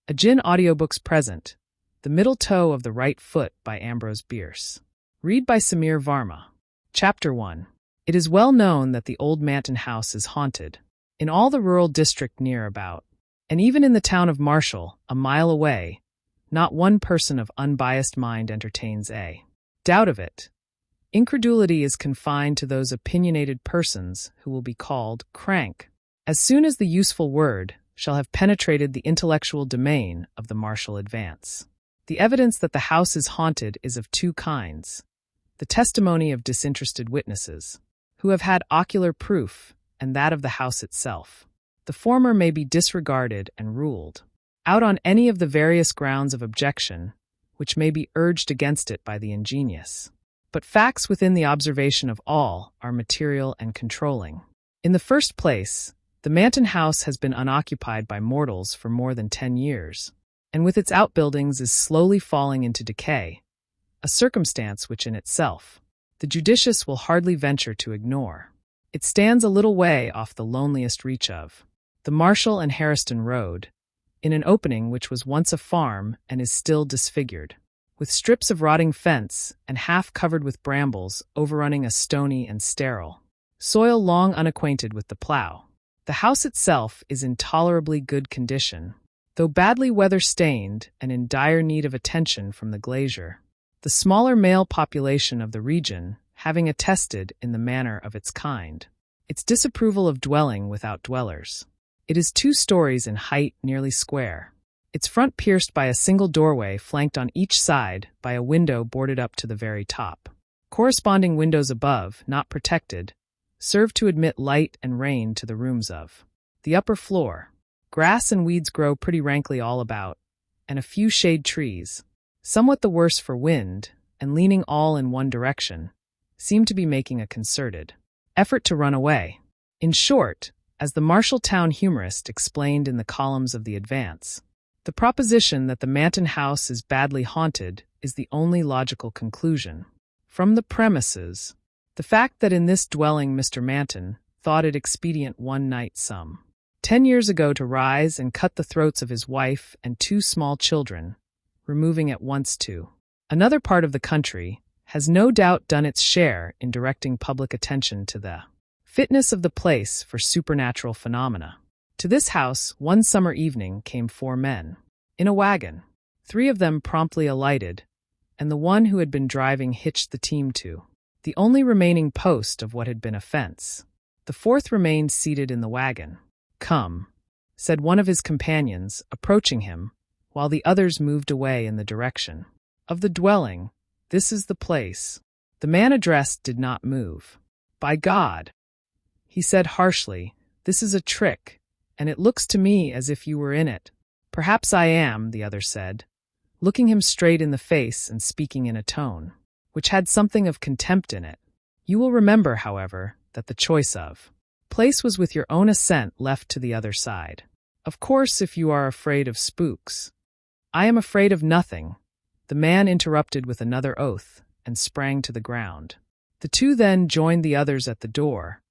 A Gin Audiobooks present, The Middle Toe of the Right Foot by Ambrose Bierce. Read by Samir Verma. Chapter 1. It is well known that the old Manton house is haunted. In all the rural district near about, and even in the town of Marshall, a mile away, not one person of unbiased mind entertains a doubt of it. Incredulity is confined to those opinionated persons who will be called crank. As soon as the useful word shall have penetrated the intellectual domain of the Marshall advance. The evidence that the house is haunted is of two kinds. The testimony of disinterested witnesses, who have had ocular proof, and that of the house itself. The former may be disregarded and ruled out on any of the various grounds of objection, which may be urged against it by the ingenious. But facts within the observation of all are material and controlling. In the first place, the Manton house has been unoccupied by mortals for more than 10 years, and with its outbuildings is slowly falling into decay, a circumstance which in itself the judicious will hardly venture to ignore. It stands a little way off the loneliest reach of the Marshall and Harriston Road, in an opening which was once a farm and is still disfigured, with strips of rotting fence and half covered with brambles overrunning a stony and sterile soil long unacquainted with the plow. The house itself is in tolerably good condition, though badly weather-stained and in dire need of attention from the glazier, the smaller male population of the region having attested in the manner of its kind its disapproval of dwelling without dwellers. It is 2 stories in height, nearly square, its front pierced by a single doorway flanked on each side by a window boarded up to the very top. Corresponding windows above, not protected, serve to admit light and rain to the rooms of the upper floor. Grass and weeds grow pretty rankly all about, and a few shade trees, somewhat the worse for wind, and leaning all in one direction, seem to be making a concerted effort to run away. In short, as the Marshalltown humorist explained in the columns of the Advance, the proposition that the Manton house is badly haunted is the only logical conclusion. From the premises, the fact that in this dwelling Mr. Manton thought it expedient one night some 10 years ago to rise and cut the throats of his wife and 2 small children, removing at once to another part of the country, has no doubt done its share in directing public attention to the fitness of the place for supernatural phenomena. To this house, one summer evening, came 4 men in a wagon. 3 of them promptly alighted, and the one who had been driving hitched the team to the only remaining post of what had been a fence. The 4th remained seated in the wagon. "Come," said one of his companions, approaching him, while the others moved away in the direction of the dwelling. "This is the place." The man addressed did not move. "By God," he said harshly, "this is a trick, and it looks to me as if you were in it." "Perhaps I am," the other said, looking him straight in the face and speaking in a tone which had something of contempt in it. "You will remember, however, that the choice of place was with your own assent left to the other side. Of course, if you are afraid of spooks—" "I am afraid of nothing," the man interrupted with another oath, and sprang to the ground. The 2 then joined the others at the door,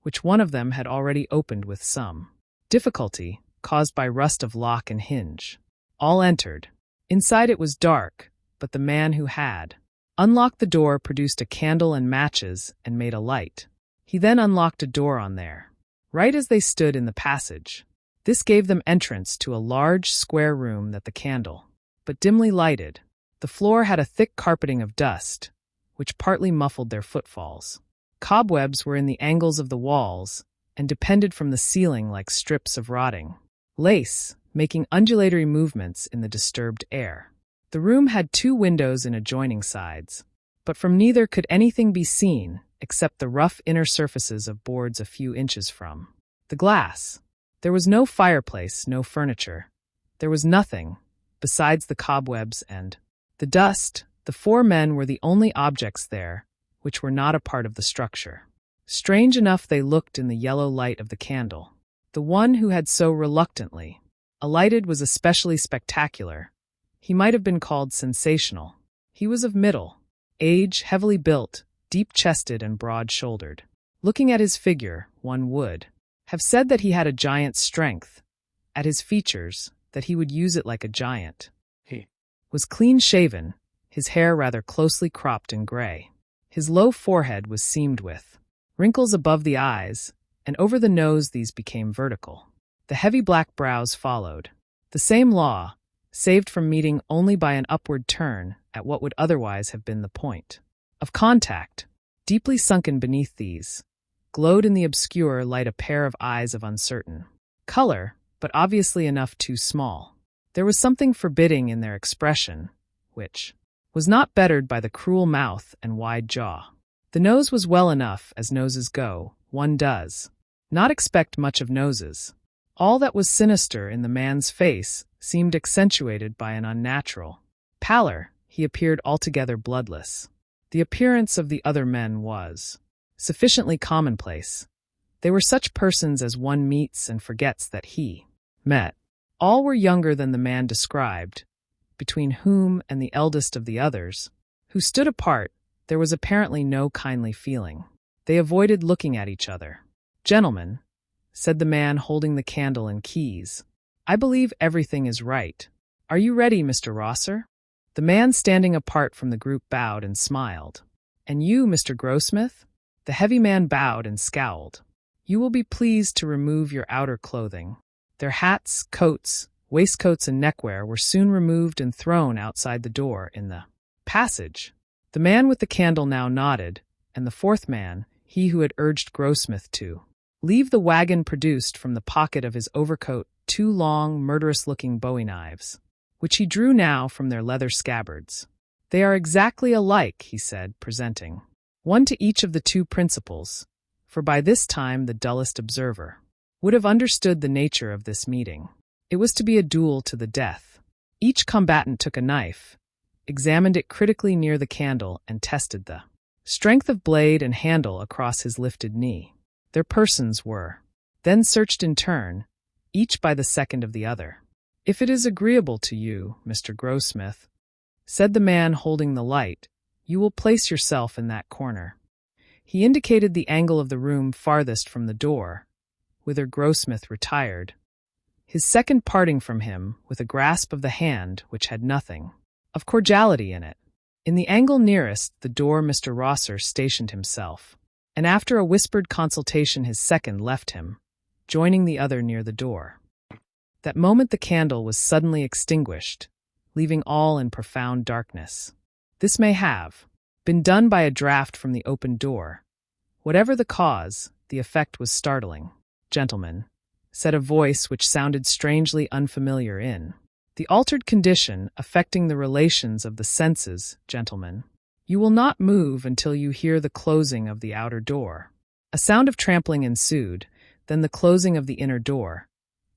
which one of them had already opened with some difficulty, caused by rust of lock and hinge. All entered. Inside it was dark, but the man who had unlocked the door produced a candle and matches and made a light. He then unlocked a door on there, right as they stood in the passage. This gave them entrance to a large square room that the candle but dimly lighted. The floor had a thick carpeting of dust, which partly muffled their footfalls. Cobwebs were in the angles of the walls and depended from the ceiling like strips of rotting lace, making undulatory movements in the disturbed air. The room had 2 windows in adjoining sides, but from neither could anything be seen except the rough inner surfaces of boards a few inches from the glass. There was no fireplace, no furniture. There was nothing besides the cobwebs and the dust. The 4 men were the only objects there which were not a part of the structure. Strange enough they looked in the yellow light of the candle. The one who had so reluctantly alighted was especially spectacular. He might have been called sensational. He was of middle age, heavily built, deep-chested and broad-shouldered. Looking at his figure, one would have said that he had a giant's strength. At his features, that he would use it like a giant. He was clean-shaven, his hair rather closely cropped and gray. His low forehead was seamed with wrinkles above the eyes, and over the nose these became vertical. The heavy black brows followed. The same law, saved from meeting only by an upward turn at what would otherwise have been the point of contact. Deeply sunken beneath these, glowed in the obscure light a pair of eyes of uncertain color, but obviously enough too small. There was something forbidding in their expression, which was not bettered by the cruel mouth and wide jaw. The nose was well enough, as noses go, one does not expect much of noses. All that was sinister in the man's face seemed accentuated by an unnatural pallor. He appeared altogether bloodless. The appearance of the other men was sufficiently commonplace. They were such persons as one meets and forgets that he met. All were younger than the man described, between whom and the eldest of the others, who stood apart, there was apparently no kindly feeling. They avoided looking at each other. "Gentlemen," said the man holding the candle and keys, "I believe everything is right. Are you ready, Mr. Rosser?" The man standing apart from the group bowed and smiled. "And you, Mr. Grossmith?" The heavy man bowed and scowled. "You will be pleased to remove your outer clothing." Their hats, coats, waistcoats, and neckwear were soon removed and thrown outside the door in the passage. The man with the candle now nodded, and the fourth man, he who had urged Grossmith to leave the wagon, produced from the pocket of his overcoat 2 long, murderous-looking bowie knives, which he drew now from their leather scabbards. "They are exactly alike," he said, presenting one to each of the 2 principals, for by this time the dullest observer would have understood the nature of this meeting. It was to be a duel to the death. Each combatant took a knife, examined it critically near the candle, and tested the strength of blade and handle across his lifted knee. Their persons were then searched in turn, each by the second of the other. "If it is agreeable to you, Mr. Grossmith," said the man holding the light, "you will place yourself in that corner." He indicated the angle of the room farthest from the door, whither Grossmith retired, his second parting from him with a grasp of the hand which had nothing of cordiality in it. In the angle nearest the door Mr. Rosser stationed himself, and after a whispered consultation his second left him, joining the other near the door. That moment the candle was suddenly extinguished, leaving all in profound darkness. This may have been done by a draught from the open door. Whatever the cause, the effect was startling. "Gentlemen," said a voice which sounded strangely unfamiliar in the altered condition affecting the relations of the senses, "gentlemen, you will not move until you hear the closing of the outer door." A sound of trampling ensued, then the closing of the inner door,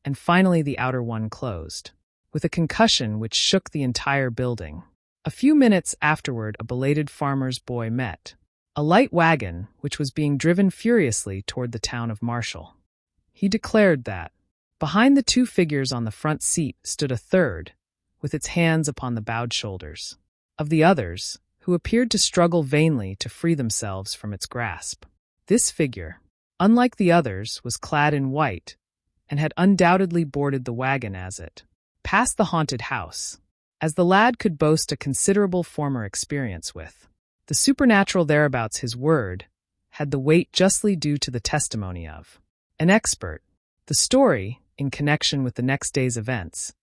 and finally the outer one closed, with a concussion which shook the entire building. A few minutes afterward a belated farmer's boy met a light wagon which was being driven furiously toward the town of Marshall. He declared that behind the 2 figures on the front seat stood a third, with its hands upon the bowed shoulders of the others, who appeared to struggle vainly to free themselves from its grasp. This figure, unlike the others, was clad in white, and had undoubtedly boarded the wagon as it passed the haunted house. As the lad could boast a considerable former experience with the supernatural thereabouts, his word had the weight justly due to the testimony of an expert. The story, in connection with the next day's events,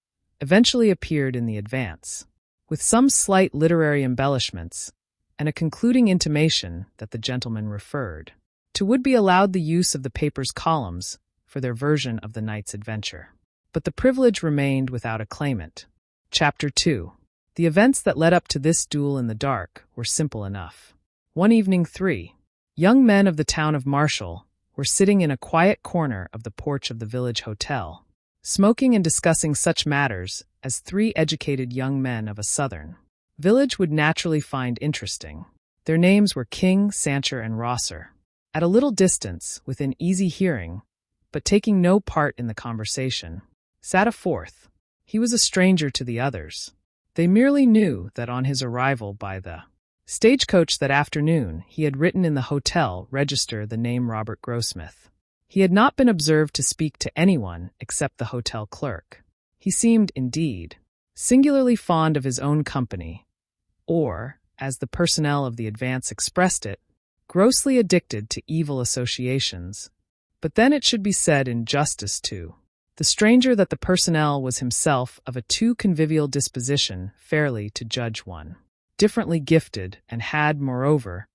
eventually appeared in the Advance, with some slight literary embellishments, and a concluding intimation that the gentleman referred to would be allowed the use of the paper's columns for their version of the night's adventure. But the privilege remained without a claimant. Chapter 2. The events that led up to this duel in the dark were simple enough. One evening 3 young men of the town of Marshall were sitting in a quiet corner of the porch of the village hotel, smoking and discussing such matters as 3 educated young men of a southern village would naturally find interesting. Their names were King, Sancher, and Rosser. At a little distance, within easy hearing, but taking no part in the conversation, sat a fourth. He was a stranger to the others. They merely knew that on his arrival by the stagecoach that afternoon he had written in the hotel register the name Robert Grossmith. He had not been observed to speak to anyone except the hotel clerk. He seemed, indeed, singularly fond of his own company, or, as the personnel of the Advance expressed it, grossly addicted to evil associations. But then it should be said in justice to the stranger that the personnel was himself of a too convivial disposition fairly to judge one differently gifted, and had, moreover,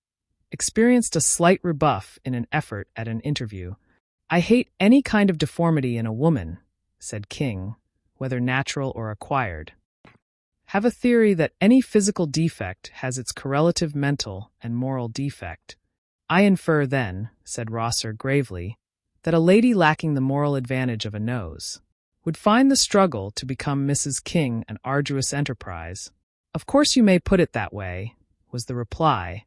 experienced a slight rebuff in an effort at an interview. "I hate any kind of deformity in a woman," said King, "whether natural or acquired. Have a theory that any physical defect has its correlative mental and moral defect. I infer, then," said Rosser gravely, "that a lady lacking the moral advantage of a nose would find the struggle to become Mrs. King an arduous enterprise." "Of course you may put it that way," was the reply,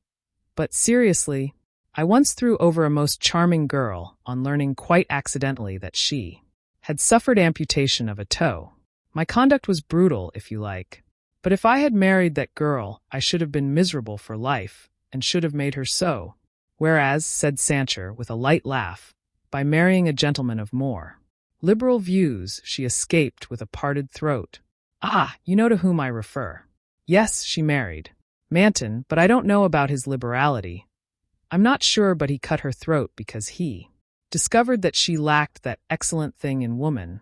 "but seriously, I once threw over a most charming girl on learning quite accidentally that she had suffered amputation of a toe. My conduct was brutal, if you like, but if I had married that girl I should have been miserable for life, and should have made her so. Whereas," said Sancher with a light laugh, "by marrying a gentleman of more liberal views she escaped with a parted throat. Ah, you know to whom I refer." "Yes, she married Manton, but I don't know about his liberality. I'm not sure but he cut her throat because he discovered that she lacked that excellent thing in woman,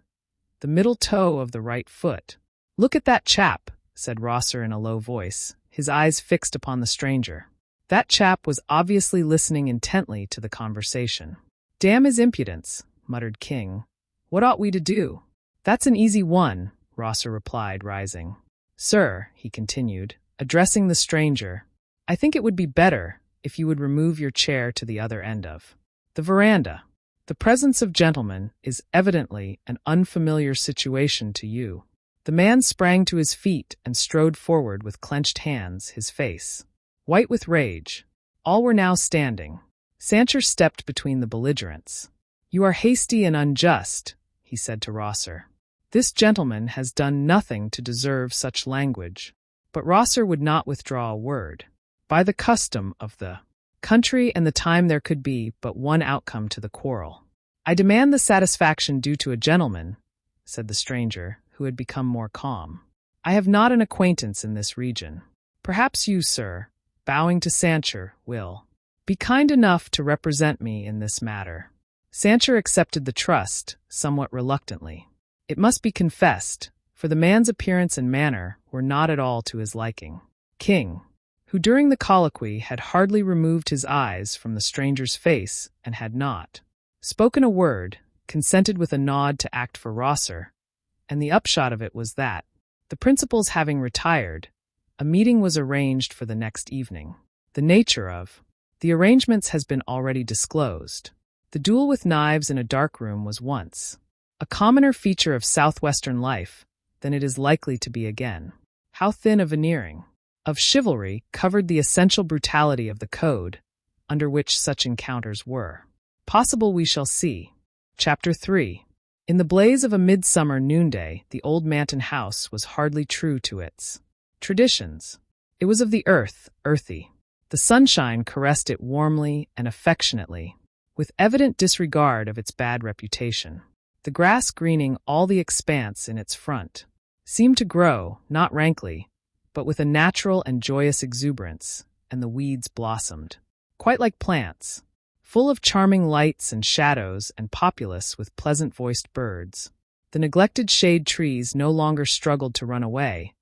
the middle toe of the right foot." "Look at that chap," said Rosser in a low voice, his eyes fixed upon the stranger. That chap was obviously listening intently to the conversation. "Damn his impudence," muttered King. "What ought we to do?" "That's an easy one," Rosser replied, rising. "Sir," he continued, addressing the stranger, "I think it would be better if you would remove your chair to the other end of the veranda. The presence of gentlemen is evidently an unfamiliar situation to you." The man sprang to his feet and strode forward with clenched hands, his face white with rage. All were now standing. Sancher stepped between the belligerents. "You are hasty and unjust," he said to Rosser. "This gentleman has done nothing to deserve such language." But Rosser would not withdraw a word. By the custom of the country and the time there could be but one outcome to the quarrel. "I demand the satisfaction due to a gentleman," said the stranger, who had become more calm. "I have not an acquaintance in this region. Perhaps you, sir," bowing to Sancher, "will be kind enough to represent me in this matter." Sancher accepted the trust, somewhat reluctantly. It must be confessed, for the man's appearance and manner were not at all to his liking. King, who during the colloquy had hardly removed his eyes from the stranger's face and had not spoken a word, consented with a nod to act for Rosser, and the upshot of it was that, the principals having retired, a meeting was arranged for the next evening. The nature of the arrangements has been already disclosed. The duel with knives in a dark room was once a commoner feature of southwestern life than it is likely to be again. How thin a veneering of chivalry covered the essential brutality of the code under which such encounters were possible we shall see. Chapter 3. In the blaze of a midsummer noonday, the old Manton house was hardly true to its traditions. It was of the earth, earthy. The sunshine caressed it warmly and affectionately, with evident disregard of its bad reputation. The grass greening all the expanse in its front seemed to grow, not rankly, but with a natural and joyous exuberance, and the weeds blossomed, quite like plants, full of charming lights and shadows and populous with pleasant-voiced birds. The neglected shade trees no longer struggled to run away,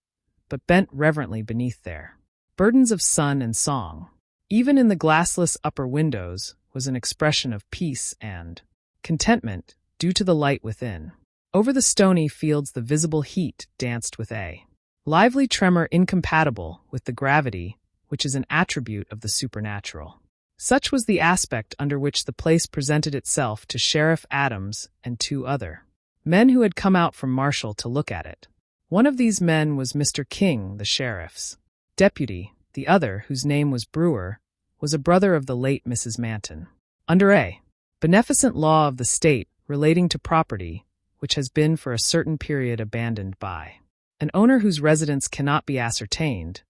but bent reverently beneath their burdens of sun and song. Even in the glassless upper windows was an expression of peace and contentment due to the light within. Over the stony fields the visible heat danced with a lively tremor incompatible with the gravity which is an attribute of the supernatural. Such was the aspect under which the place presented itself to Sheriff Adams and two other men who had come out from Marshall to look at it. One of these men was Mr. King, the sheriff's deputy. The other, whose name was Brewer, was a brother of the late Mrs. Manton. Under a beneficent law of the state relating to property, which has been for a certain period abandoned by an owner whose residence cannot be ascertained,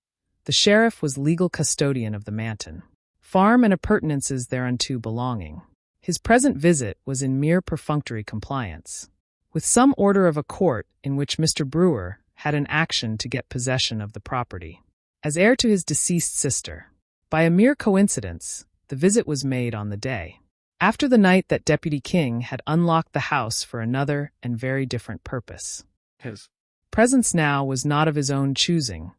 the sheriff was legal custodian of the Manton farm and appurtenances thereunto belonging. His present visit was in mere perfunctory compliance with some order of a court in which Mr. Brewer had an action to get possession of the property. As heir to his deceased sister. By a mere coincidence, the visit was made on the day after the night that Deputy King had unlocked the house for another and very different purpose. His presence now was not of his own choosing.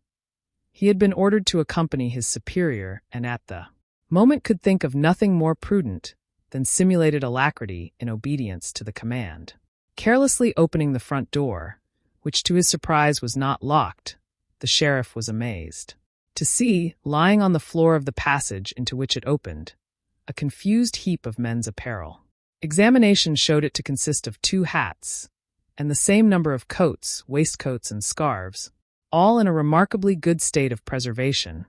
He had been ordered to accompany his superior and at the moment could think of nothing more prudent than simulated alacrity in obedience to the command. Carelessly opening the front door, which to his surprise was not locked, the sheriff was amazed to see, lying on the floor of the passage into which it opened, a confused heap of men's apparel. Examination showed it to consist of 2 hats, and the same number of coats, waistcoats, and scarves, all in a remarkably good state of preservation,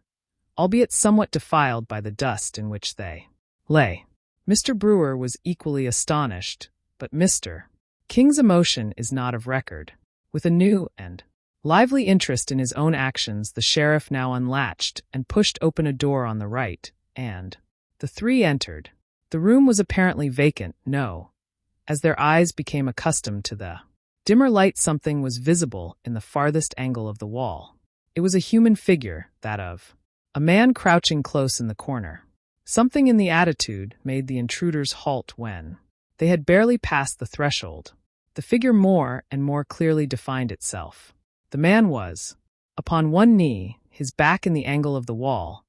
albeit somewhat defiled by the dust in which they lay. Mr. Brewer was equally astonished, but Mr. King's emotion is not of record. With a new and lively interest in his own actions, the sheriff now unlatched and pushed open a door on the right, and the 3 entered. The room was apparently vacant, as their eyes became accustomed to the dimmer light, something was visible in the farthest angle of the wall. It was a human figure, that of a man crouching close in the corner. Something in the attitude made the intruders halt when they had barely passed the threshold. The figure more and more clearly defined itself. The man was upon one knee, his back in the angle of the wall,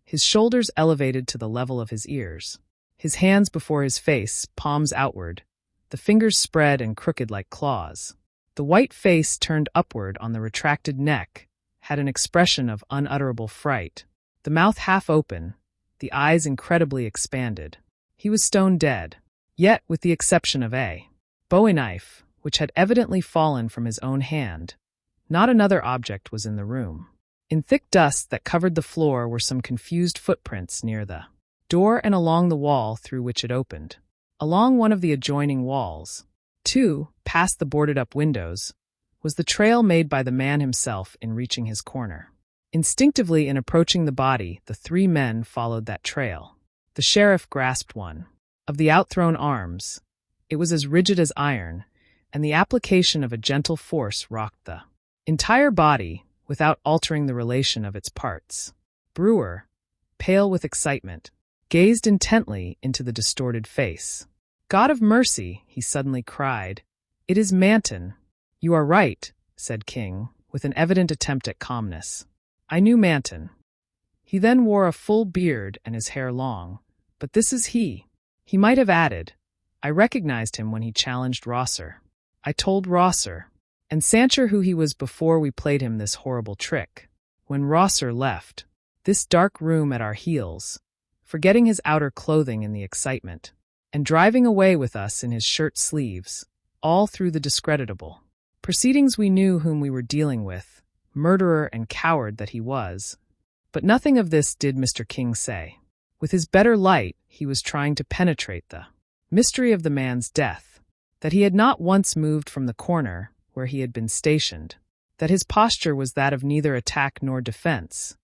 his shoulders elevated to the level of his ears, his hands before his face, palms outward, the fingers spread and crooked like claws. The white face turned upward on the retracted neck had an expression of unutterable fright, the mouth half open, the eyes incredibly expanded. He was stone dead, yet with the exception of a bowie knife, which had evidently fallen from his own hand, not another object was in the room. In thick dust that covered the floor were some confused footprints near the door and along the wall through which it opened. Along one of the adjoining walls, 2, past the boarded-up windows, was the trail made by the man himself in reaching his corner. Instinctively, in approaching the body, the 3 men followed that trail. The sheriff grasped one of the outthrown arms. It was as rigid as iron, and the application of a gentle force rocked the entire body, without altering the relation of its parts. Brewer, pale with excitement, gazed intently into the distorted face. "God of mercy," he suddenly cried. "It is Manton." "You are right," said King, with an evident attempt at calmness. "I knew Manton. He then wore a full beard and his hair long. But this is he." He might have added, "I recognized him when he challenged Rosser. I told Rosser and Sancher who he was before we played him this horrible trick. When Rosser left this dark room at our heels, forgetting his outer clothing in the excitement, and driving away with us in his shirt sleeves, all through the discreditable proceedings, we knew whom we were dealing with, murderer and coward that he was. But nothing of this did Mr. King say. With his better light, he was trying to penetrate the mystery of the man's death, that he had not once moved from the corner where he had been stationed, that his posture was that of neither attack nor defense,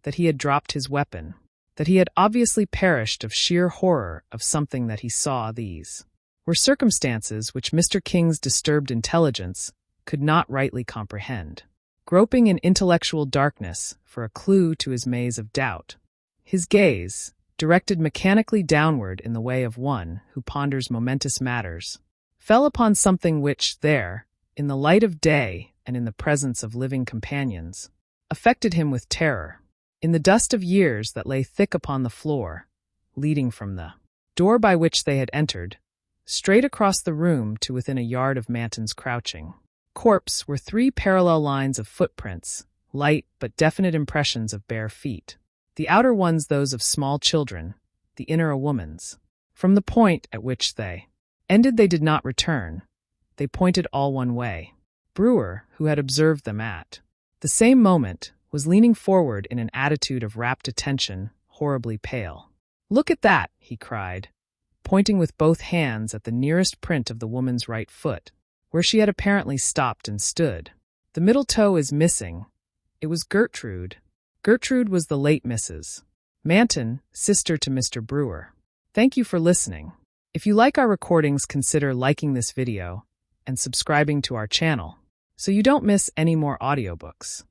that he had dropped his weapon, that he had obviously perished of sheer horror of something that he saw. These were circumstances which Mr. King's disturbed intelligence could not rightly comprehend. Groping in intellectual darkness for a clue to his maze of doubt, his gaze, directed mechanically downward in the way of one who ponders momentous matters, fell upon something which there, in the light of day and in the presence of living companions, affected him with terror. In the dust of years that lay thick upon the floor, leading from the door by which they had entered, straight across the room to within a yard of Manton's crouching corpse, were 3 parallel lines of footprints, light but definite impressions of bare feet. The outer ones those of small children, the inner a woman's. From the point at which they ended they did not return. They pointed all one way. Brewer, who had observed them at the same moment, was leaning forward in an attitude of rapt attention, horribly pale. "Look at that," he cried, pointing with both hands at the nearest print of the woman's right foot, where she had apparently stopped and stood. "The middle toe is missing. It was Gertrude. Gertrude was the late Mrs. Manton, sister to Mr. Brewer. Thank you for listening. If you like our recordings, consider liking this video and subscribing to our channel so you don't miss any more audiobooks.